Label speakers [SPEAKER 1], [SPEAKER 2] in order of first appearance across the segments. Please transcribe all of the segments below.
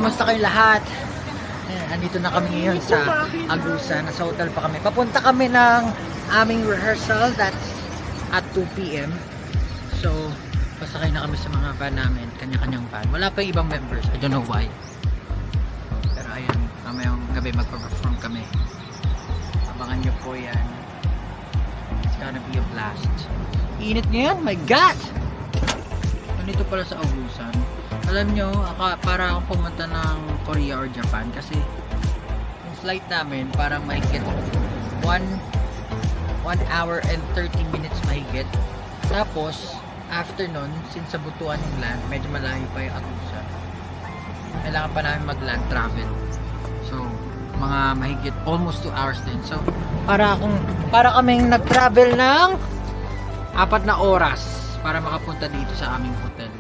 [SPEAKER 1] Kumusta kayo lahat? Ayan, andito na kami ngayon sa Agusan. Nasa hotel pa kami. Papunta kami ng aming rehearsal. That's at 2 p.m. So, pasakay na kami sa mga van namin. Kanya-kanyang van. Wala pa yung ibang members. I don't know why. Pero ayan, mamayang gabi magpa-perform kami. Abangan nyo po yan. It's gonna be a blast. Init ngayon? My God! Nandito pala sa Agusan. Alam nyo, para akong pumunta ng Korea or Japan kasi yung flight namin parang mahigit 1 hour and 30 minutes mahigit. Tapos, after nun, since sa Butuan yung land, medyo malayo pa yung Agusan. Kailangan pa namin mag-land travel. So, mga mahigit almost 2 hours din. So, para kaming nag-travel ng 4 na oras para makapunta dito sa aming hotel.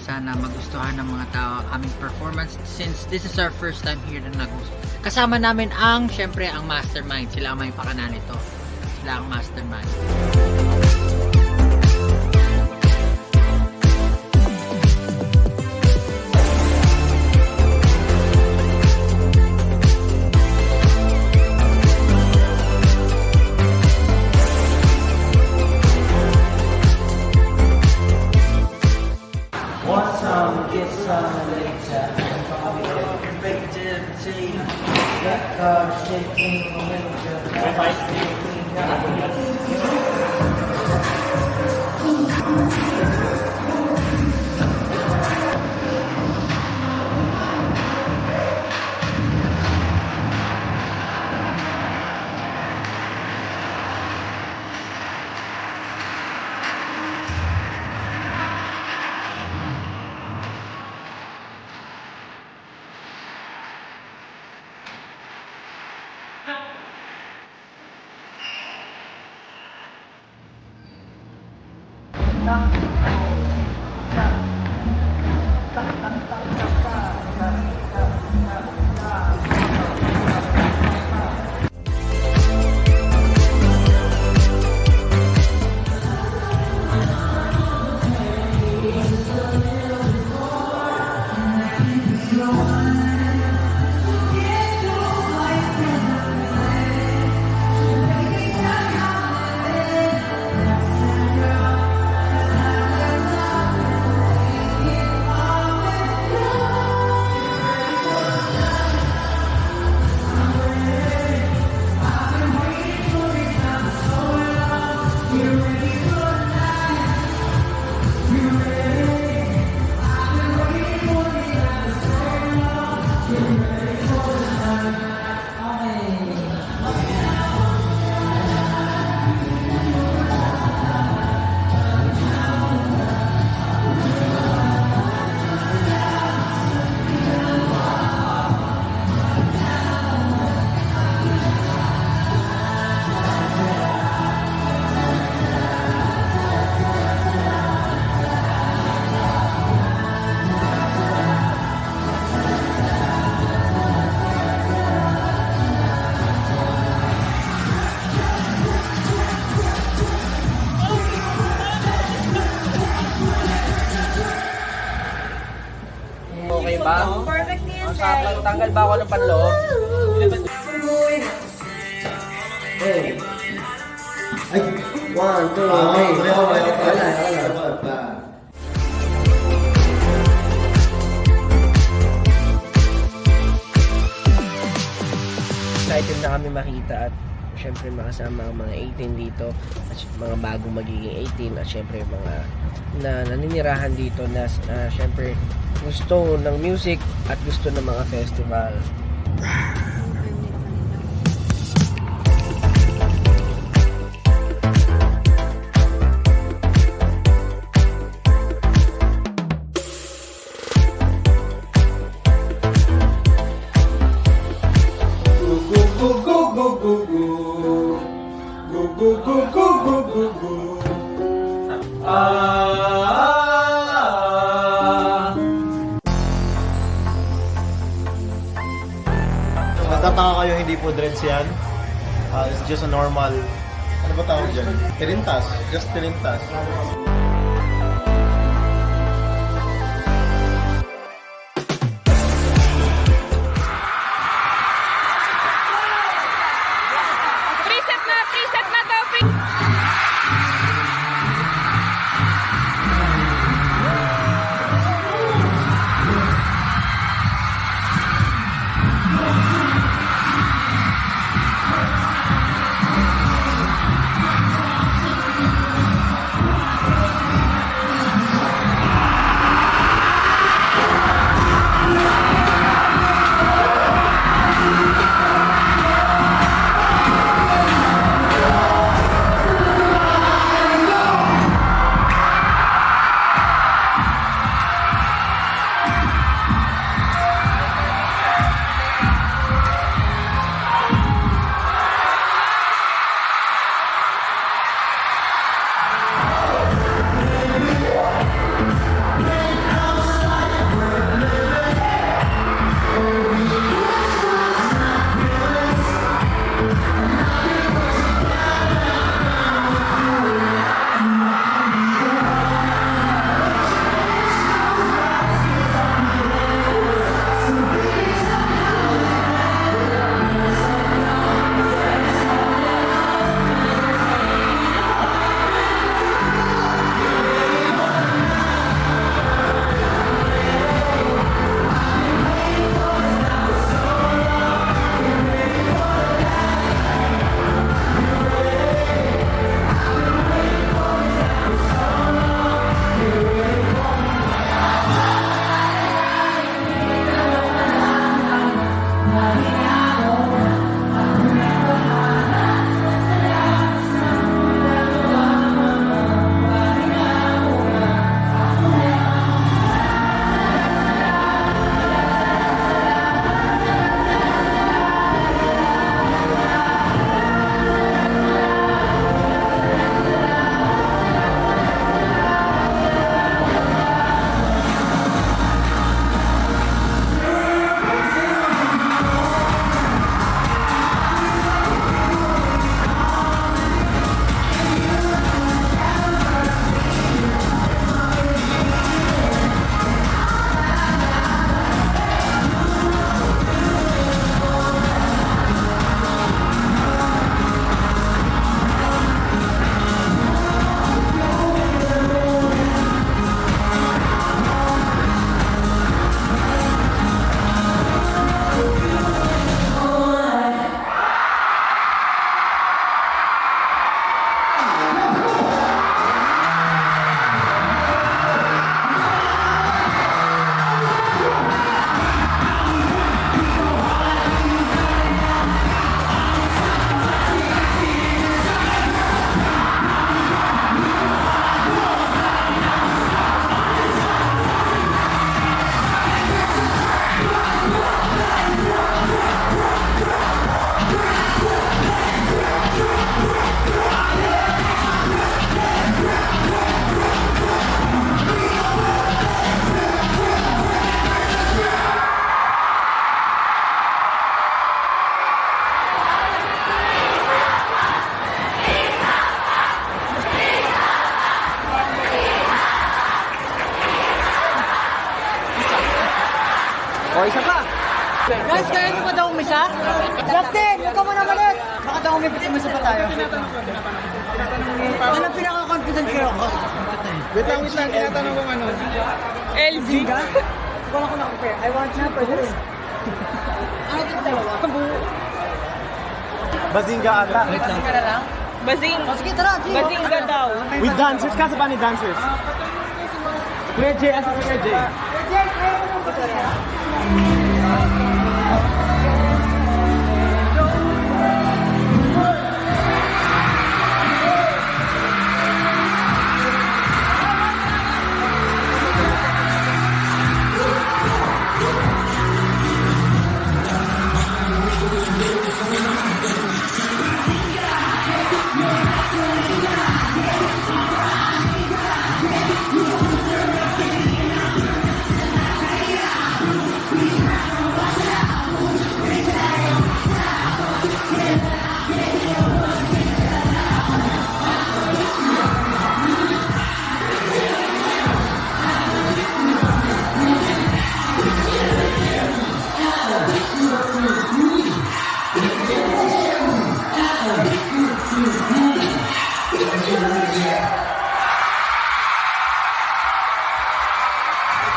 [SPEAKER 1] Sana magustuhan ng mga tao aming performance since this is our first time here na kasama namin syempre ang mastermind. Sila ang may pakana nito. Sila ang mastermind.
[SPEAKER 2] Get some later. Convicted, see that card shaking major.
[SPEAKER 3] Okay ba?
[SPEAKER 4] Perfect na yan,
[SPEAKER 3] Ang sarap lang. Tanggal ba ako ng panloob?
[SPEAKER 2] Hey. Ay, 1, 2, 3. Wala.
[SPEAKER 3] Excited na kami makita at syempre makasama ang mga 18 dito at mga bagong magiging 18 at syempre mga naninirahan dito na syempre gusto ng music at gusto ng mga festival.
[SPEAKER 5] Matataka kayo hindi po dreads yan. It's just a normal, ano ba tawag dyan? Tirintas. Just tirintas.
[SPEAKER 1] Malis ka rin ba daw umisa? Justin, huwag ka muna malis! Baka daw umisa pa tayo. Ano pinaka-confident kayo ko?
[SPEAKER 5] Wait lang, tinatanong kong ano.
[SPEAKER 4] LG.
[SPEAKER 1] Wala ko na-compare. I want na for this. Ano ito dalawa?
[SPEAKER 5] Bazinga ata.
[SPEAKER 1] Kasi ka na lang?
[SPEAKER 4] Basing.
[SPEAKER 1] O sige, tara. Gio.
[SPEAKER 4] Basinga daw.
[SPEAKER 5] With dancers, kasa ba ni dancers? Kuya Jay, asa si Kuya Jay?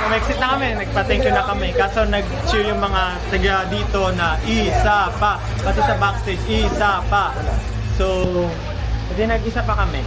[SPEAKER 5] Nag-exit na kami, nagpa-thank you na kami. Kaso nag-cheer yung mga taga dito na isa pa. Pati sa backstage, isa pa. So, hindi nag-isa pa kami.